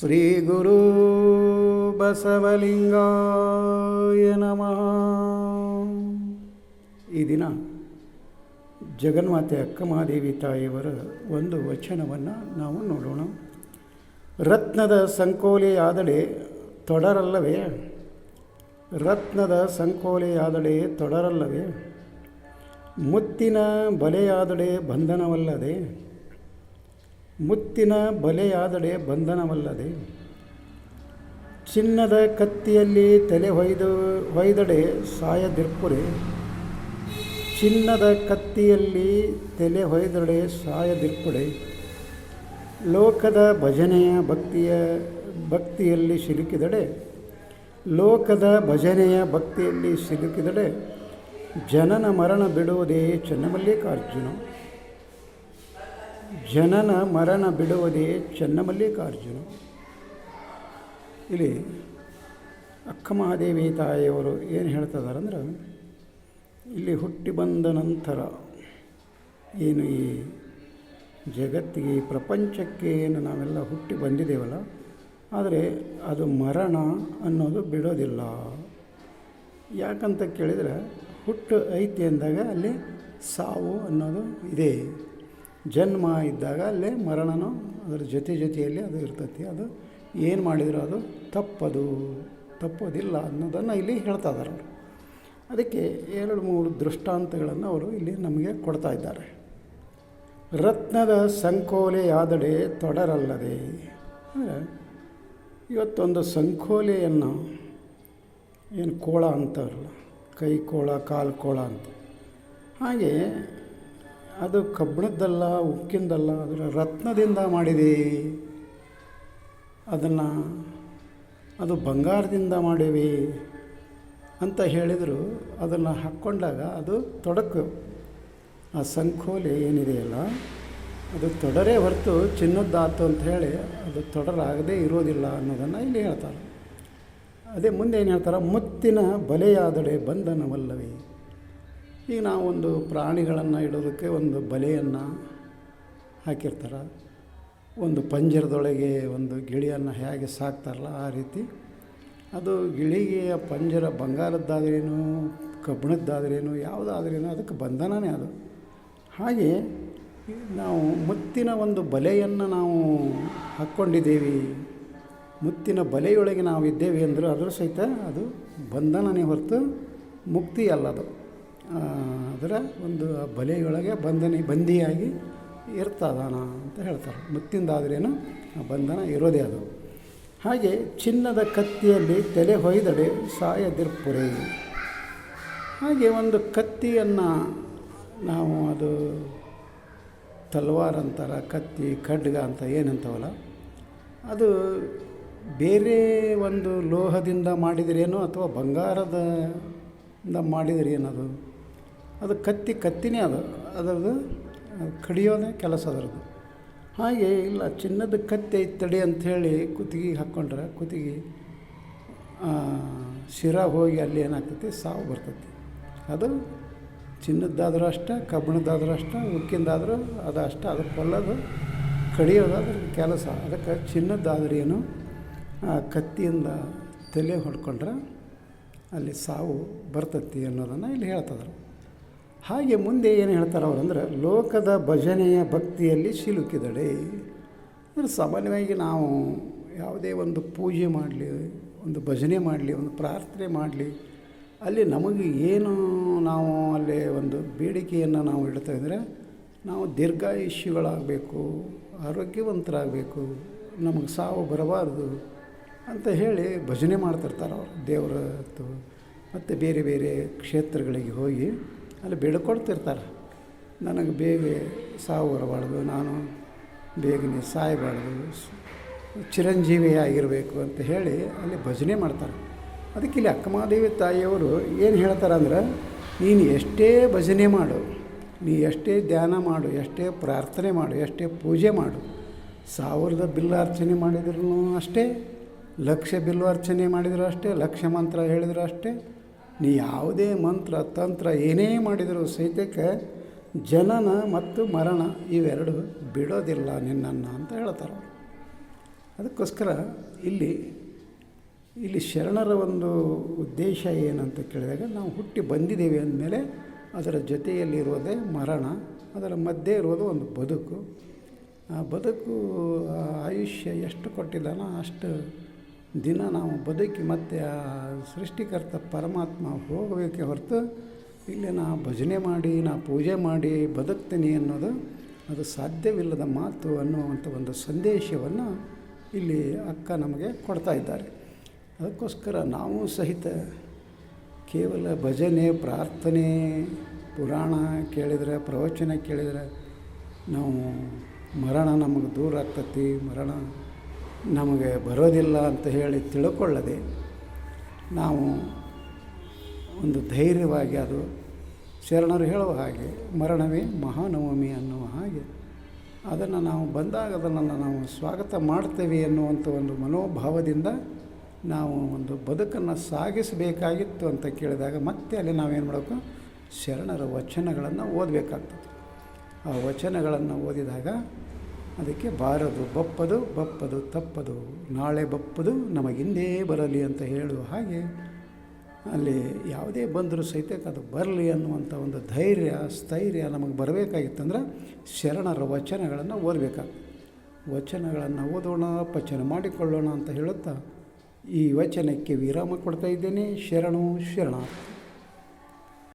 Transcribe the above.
ಶ್ರೀ ಗುರು ಬಸವಲಿಂಗಾಯ ನಮಃ. ಈ ದಿನ ಜಗನ್ಮಾತೆ ಅಕ್ಕಮಹಾದೇವಿ ತಾಯಿಯವರ ಒಂದು ವಚನವನ್ನು ನಾವು ನೋಡೋಣ. ರತ್ನದ ಸಂಕೋಲೆಯಾದಡೆ ತೊಡರಲ್ಲವೇ, ರತ್ನದ ಸಂಕೋಲೆಯಾದಡೆ ತೊಡರಲ್ಲವೇ, ಮುತ್ತಿನ ಬಲೆಯಾದಡೆ ಬಂಧನವಲ್ಲದೆ, ಮುತ್ತಿನ ಬಲೆಯಾದಡೆ ಬಂಧನವಲ್ಲದೆ, ಚಿನ್ನದ ಕತ್ತಿಯಲ್ಲಿ ತಲೆ ಹೊಯ್ದಡೆ ಸಾಯದಿರ್ಪುರೆ, ಚಿನ್ನದ ಕತ್ತಿಯಲ್ಲಿ ತಲೆ ಹೊಯ್ದಡೆ ಸಾಯದಿರ್ಪುಡೆ, ಲೋಕದ ಭಜನೆಯ ಭಕ್ತಿಯಲ್ಲಿ ಸಿಲುಕಿದಡೆ, ಲೋಕದ ಭಜನೆಯ ಭಕ್ತಿಯಲ್ಲಿ ಸಿಲುಕಿದಡೆ, ಜನನ ಮರಣ ಬಿಡುವುದೇ ಚನ್ನಮಲ್ಲಿಕಾರ್ಜುನ, ಜನನ ಮರಣ ಬಿಡುವುದೇ ಚನ್ನಮಲ್ಲಿಕಾರ್ಜುನ. ಇಲ್ಲಿ ಅಕ್ಕಮಹಾದೇವಿ ತಾಯಿಯವರು ಏನು ಹೇಳ್ತಿದ್ದಾರೆ ಅಂದ್ರೆ, ಇಲ್ಲಿ ಹುಟ್ಟಿ ಬಂದ ನಂತರ ಏನು ಈ ಜಗತ್ತಿಗೆ ಈ ಪ್ರಪಂಚಕ್ಕೆ ಏನು ನಾವೆಲ್ಲ ಹುಟ್ಟಿ ಬಂದಿದ್ದೇವಲ್ಲ, ಆದರೆ ಅದು ಮರಣ ಅನ್ನೋದು ಬಿಡೋದಿಲ್ಲ. ಯಾಕಂತ ಕೇಳಿದರೆ, ಹುಟ್ಟು ಐತಿ ಅಂದಾಗ ಅಲ್ಲಿ ಸಾವು ಅನ್ನೋದು ಇದೆ, ಜನ್ಮ ಇದ್ದಾಗ ಅಲ್ಲೇ ಮರಣನೂ ಅದರ ಜೊತೆಯಲ್ಲಿ ಅದು ಇರ್ತೈತಿ. ಅದು ಏನು ಮಾಡಿದರೂ ಅದು ತಪ್ಪೋದಿಲ್ಲ ಅನ್ನೋದನ್ನು ಇಲ್ಲಿ ಹೇಳ್ತಾ ಇದ್ದಾರೆ ಅವರು. ಅದಕ್ಕೆ 2-3 ದೃಷ್ಟಾಂತಗಳನ್ನು ಅವರು ಇಲ್ಲಿ ನಮಗೆ ಕೊಡ್ತಾ ಇದ್ದಾರೆ. ರತ್ನದ ಸಂಕೋಲೆಯಾದಡೆ ತೊಡರಲ್ಲದೆ, ಅಂದರೆ ಇವತ್ತೊಂದು ಸಂಕೋಲೆಯನ್ನು ಏನು ಕೋಳ ಅಂತಾರಲ್ಲ, ಕೈ ಕೋಳ ಕಾಲು ಕೋಳ ಅಂತ, ಹಾಗೆ ಅದು ಕಬ್ಬಿಣದ್ದಲ್ಲ, ಉಕ್ಕಿಂದಲ್ಲ, ಅದರ ರತ್ನದಿಂದ ಮಾಡಿದೆ. ಅದು ಬಂಗಾರದಿಂದ ಮಾಡೇವಿ ಅಂತ ಹೇಳಿದರು. ಅದನ್ನು ಹಾಕ್ಕೊಂಡಾಗ ಅದು ತೊಡಕು, ಆ ಸಂಕೋಲೆ ಏನಿದೆಯಲ್ಲ ಅದು ತೊಡರೇ ಹೊರತು ಚಿನ್ನದ್ದಾತು ಅಂತ ಹೇಳಿ ಅದು ತೊಡರಾಗದೇ ಇರೋದಿಲ್ಲ ಅನ್ನೋದನ್ನು ಇಲ್ಲಿ ಹೇಳ್ತಾರೆ. ಅದೇ ಮುಂದೆ ಏನು ಹೇಳ್ತಾರೆ, ಮುತ್ತಿನ ಬಲೆಯಾದಡೆ ಬಂಧನವಲ್ಲವೇ. ಈಗ ನಾವು ಒಂದು ಪ್ರಾಣಿಗಳನ್ನು ಇಡೋದಕ್ಕೆ ಒಂದು ಬಲೆಯನ್ನು ಹಾಕಿರ್ತಾರೆ, ಒಂದು ಪಂಜರದೊಳಗೆ ಒಂದು ಗಿಳಿಯನ್ನು ಹೇಗೆ ಸಾಕ್ತಾರಲ್ಲ ಆ ರೀತಿ ಅದು ಗಿಳಿಗೆಯ ಪಂಜರ ಬಂಗಾರದ್ದಾದ್ರೇನು ಕಬ್ಬಿಣದ್ದಾದ್ರೇನು ಯಾವುದಾದ್ರೇನು ಅದಕ್ಕೆ ಬಂಧನವೇ ಅದು. ಹಾಗೆ ನಾವು ಮುತ್ತಿನ ಒಂದು ಬಲೆಯನ್ನು ನಾವು ಹಾಕ್ಕೊಂಡಿದ್ದೇವೆ, ಮುತ್ತಿನ ಬಲೆಯೊಳಗೆ ನಾವು ಇದ್ದೇವೆ ಅಂದರೆ ಅದರ ಸಹಿತ ಅದು ಬಂಧನವೇ ಹೊರತು ಮುಕ್ತಿ ಅಲ್ಲ. ಅದು ಅದರ ಒಂದು ಬಲೆಯೊಳಗೆ ಬಂದಿಯಾಗಿ ಇರ್ತದಾನ ಅಂತ ಹೇಳ್ತಾರೆ. ಮುತ್ತಿಂದಾದ್ರೇನು ಆ ಬಂಧನ ಇರೋದೇ ಅದು. ಹಾಗೆ ಚಿನ್ನದ ಕತ್ತಿಯಲ್ಲಿ ತಲೆ ಹೊಯ್ದಡೆ ಸಾಯದಿರ್ಪುರೆ. ಹಾಗೆ ಒಂದು ಕತ್ತಿಯನ್ನು ನಾವು ಅದು ತಲ್ವಾರ್ ಅಂತಾರೆ, ಕತ್ತಿ ಖಡ್ಗ ಅಂತ ಏನಂತವಲ್ಲ, ಅದು ಬೇರೆ ಒಂದು ಲೋಹದಿಂದ ಮಾಡಿದ್ರೇನೋ ಅಥವಾ ಬಂಗಾರದಿಂದ ಮಾಡಿದರೆ ಏನದು, ಅದು ಕತ್ತಿನೇ ಅದರದ್ದು ಕಡಿಯೋದೇ ಕೆಲಸ ಅದರದ್ದು. ಹಾಗೆ ಇಲ್ಲ, ಚಿನ್ನದ ಕತ್ತಿ ಐತಡಿ ಅಂಥೇಳಿ ಕುತ್ತಿಗೆ ಹಾಕ್ಕೊಂಡ್ರೆ ಕುತ್ತಿಗೆ ಶಿರ ಹೋಗಿ ಅಲ್ಲಿ ಏನಾಗ್ತೈತಿ, ಸಾವು ಬರ್ತೈತಿ. ಅದು ಚಿನ್ನದ್ದಾದರೂ ಅಷ್ಟೇ, ಕಬ್ಬಿಣದ್ದಾದರೂ ಅಷ್ಟೇ, ಉಕ್ಕಿಂದಾದರೂ ಅದು ಅಷ್ಟೇ, ಅದು ಕೊಲ್ಲೋದು ಕಡಿಯೋದು ಅದ್ರ ಕೆಲಸ. ಅದಕ್ಕೆ ಚಿನ್ನದ್ದಾದ್ರೇನು ಆ ಕತ್ತಿಯಿಂದ ತಲೆ ಹೊಡ್ಕೊಂಡ್ರೆ ಅಲ್ಲಿ ಸಾವು ಬರ್ತೈತಿ ಅನ್ನೋದನ್ನು ಇಲ್ಲಿ ಹೇಳ್ತಿದ್ರು. ಹಾಗೆ ಮುಂದೆ ಏನು ಹೇಳ್ತಾರೆ ಅವರಂದ್ರೆ, ಲೋಕದ ಭಜನೆಯ ಭಕ್ತಿಯಲ್ಲಿ ಸಿಲುಕಿದಡೆ. ಅಂದರೆ ಸಾಮಾನ್ಯವಾಗಿ ನಾವು ಯಾವುದೇ ಒಂದು ಪೂಜೆ ಮಾಡಲಿ, ಒಂದು ಭಜನೆ ಮಾಡಲಿ, ಒಂದು ಪ್ರಾರ್ಥನೆ ಮಾಡಲಿ, ಅಲ್ಲಿ ನಮಗೆ ಏನು ನಾವು ಅಲ್ಲಿ ಒಂದು ಬೇಡಿಕೆಯನ್ನು ನಾವು ಇಡ್ತಾ ಇದ್ದರೆ, ನಾವು ದೀರ್ಘಾಯುಷ್ಯಗಳಾಗಬೇಕು, ಆರೋಗ್ಯವಂತರಾಗಬೇಕು, ನಮಗೆ ಸಾವು ಬರಬಾರ್ದು ಅಂತ ಹೇಳಿ ಭಜನೆ ಮಾಡ್ತಿರ್ತಾರೆ ಅವರು. ದೇವರ ಮತ್ತು ಬೇರೆ ಬೇರೆ ಕ್ಷೇತ್ರಗಳಿಗೆ ಹೋಗಿ ಅಲ್ಲಿ ಬೇಡ್ಕೊಳ್ತಿರ್ತಾರೆ, ನನಗೆ ಬೇಗ ಸಾವು ಬರಬಾರ್ದು, ನಾನು ಬೇಗನೆ ಸಾಯಬಾರ್ದು, ಚಿರಂಜೀವಿಯಾಗಿರಬೇಕು ಅಂತ ಹೇಳಿ ಅಲ್ಲಿ ಭಜನೆ ಮಾಡ್ತಾರೆ. ಅದಕ್ಕೆ ಇಲ್ಲಿ ಅಕ್ಕಮಹಾದೇವಿ ತಾಯಿಯವರು ಏನು ಹೇಳ್ತಾರೆ ಅಂದ್ರೆ, ನೀನು ಎಷ್ಟೇ ಭಜನೆ ಮಾಡು, ನೀ ಎಷ್ಟೇ ಧ್ಯಾನ ಮಾಡು, ಎಷ್ಟೇ ಪ್ರಾರ್ಥನೆ ಮಾಡು, ಎಷ್ಟೇ ಪೂಜೆ ಮಾಡು, 1000 ಬಿಲ್ವಾರ್ಚನೆ ಮಾಡಿದ್ರು ಅಷ್ಟೇ, 1,00,000 ಬಿಲ್ವಾರ್ಚನೆ ಮಾಡಿದರೂ ಅಷ್ಟೇ, 1,00,000 ಮಂತ್ರ ಹೇಳಿದರೂ ಅಷ್ಟೇ, ನೀ ಯಾವುದೇ ಮಂತ್ರ ತಂತ್ರ ಏನೇ ಮಾಡಿದರೂ ಸಹಿತಕ್ಕೆ ಜನನ ಮತ್ತು ಮರಣ ಇವೆರಡು ಬಿಡೋದಿಲ್ಲ ನಿನ್ನನ್ನು ಅಂತ ಹೇಳ್ತಾರೆ. ಅದಕ್ಕೋಸ್ಕರ ಇಲ್ಲಿ ಶರಣರ ಒಂದು ಉದ್ದೇಶ ಏನಂತ ಕೇಳಿದಾಗ, ನಾವು ಹುಟ್ಟಿ ಬಂದಿದ್ದೇವೆ ಅಂದಮೇಲೆ ಅದರ ಜೊತೆಯಲ್ಲಿರೋದೇ ಮರಣ, ಅದರ ಮಧ್ಯೆ ಇರೋದು ಒಂದು ಬದುಕು. ಆ ಬದುಕು ಆಯುಷ್ಯ ಎಷ್ಟು ಕೊಟ್ಟಿದ್ದಾನೋ ಅಷ್ಟು ದಿನ ನಾವು ಬದುಕಿ ಮತ್ತೆ ಆ ಸೃಷ್ಟಿಕರ್ತ ಪರಮಾತ್ಮ ಹೋಗಬೇಕೆ ಹೊರತು ಇಲ್ಲಿ ನಾ ಭಜನೆ ಮಾಡಿ, ನಾ ಪೂಜೆ ಮಾಡಿ ಬದುಕ್ತೀನಿ ಅನ್ನೋದು ಅದು ಸಾಧ್ಯವಿಲ್ಲದ ಮಾತು ಅನ್ನುವಂಥ ಒಂದು ಸಂದೇಶವನ್ನು ಇಲ್ಲಿ ಅಕ್ಕ ನಮಗೆ ಕೊಡ್ತಾ ಇದ್ದಾರೆ. ಅದಕ್ಕೋಸ್ಕರ ನಾವು ಸಹಿತ ಕೇವಲ ಭಜನೆ, ಪ್ರಾರ್ಥನೆ, ಪುರಾಣ ಕೇಳಿದರೆ, ಪ್ರವಚನ ಕೇಳಿದರೆ ನಾವು ಮರಣ ನಮಗೆ ದೂರ ಆಗ್ತತಿ, ಮರಣ ನಮಗೆ ಬರೋದಿಲ್ಲ ಅಂತ ಹೇಳಿ ತಿಳ್ಕೊಳ್ಳದೆ ನಾವು ಒಂದು ಧೈರ್ಯವಾಗಿ, ಅದು ಶರಣರು ಹೇಳುವ ಹಾಗೆ ಮರಣವೇ ಮಹಾನವಮಿ ಅನ್ನುವ ಹಾಗೆ ಅದನ್ನು ನಾವು ಬಂದಾಗ ಅದನ್ನು ನಾವು ಸ್ವಾಗತ ಮಾಡ್ತೇವೆ ಅನ್ನುವಂಥ ಒಂದು ಮನೋಭಾವದಿಂದ ನಾವು ಒಂದು ಬದುಕನ್ನು ಸಾಗಿಸಬೇಕಾಗಿತ್ತು ಅಂತ ಕೇಳಿದಾಗ ಮತ್ತೆ ಅಲ್ಲಿ ನಾವೇನು ಮಾಡಬೇಕು, ಶರಣರ ವಚನಗಳನ್ನು ಓದಬೇಕಾಗ್ತದೆ. ಆ ವಚನಗಳನ್ನು ಓದಿದಾಗ ಅದಕ್ಕೆ ಬಾರದು ಬಪ್ಪದು ತಪ್ಪದು, ನಾಳೆ ಬಪ್ಪದು ನಮಗಿಂದೇ ಬರಲಿ ಅಂತ ಹೇಳುವ ಹಾಗೆ ಅಲ್ಲಿ ಯಾವುದೇ ಬಂದರೂ ಸಹಿತ ಅದು ಬರಲಿ ಅನ್ನುವಂಥ ಒಂದು ಧೈರ್ಯ, ಸ್ಥೈರ್ಯ ನಮಗೆ ಬರಬೇಕಾಗಿತ್ತಂದ್ರೆ ಶರಣರ ವಚನಗಳನ್ನು ಓದಬೇಕಾಗ್ತದೆ. ವಚನಗಳನ್ನು ಓದೋಣ, ಪಚನ ಮಾಡಿಕೊಳ್ಳೋಣ ಅಂತ ಹೇಳುತ್ತಾ ಈ ವಚನಕ್ಕೆ ವಿರಾಮ ಕೊಡ್ತಾ ಇದ್ದೇನೆ. ಶರಣು ಶರಣಾರ್ಥಿ.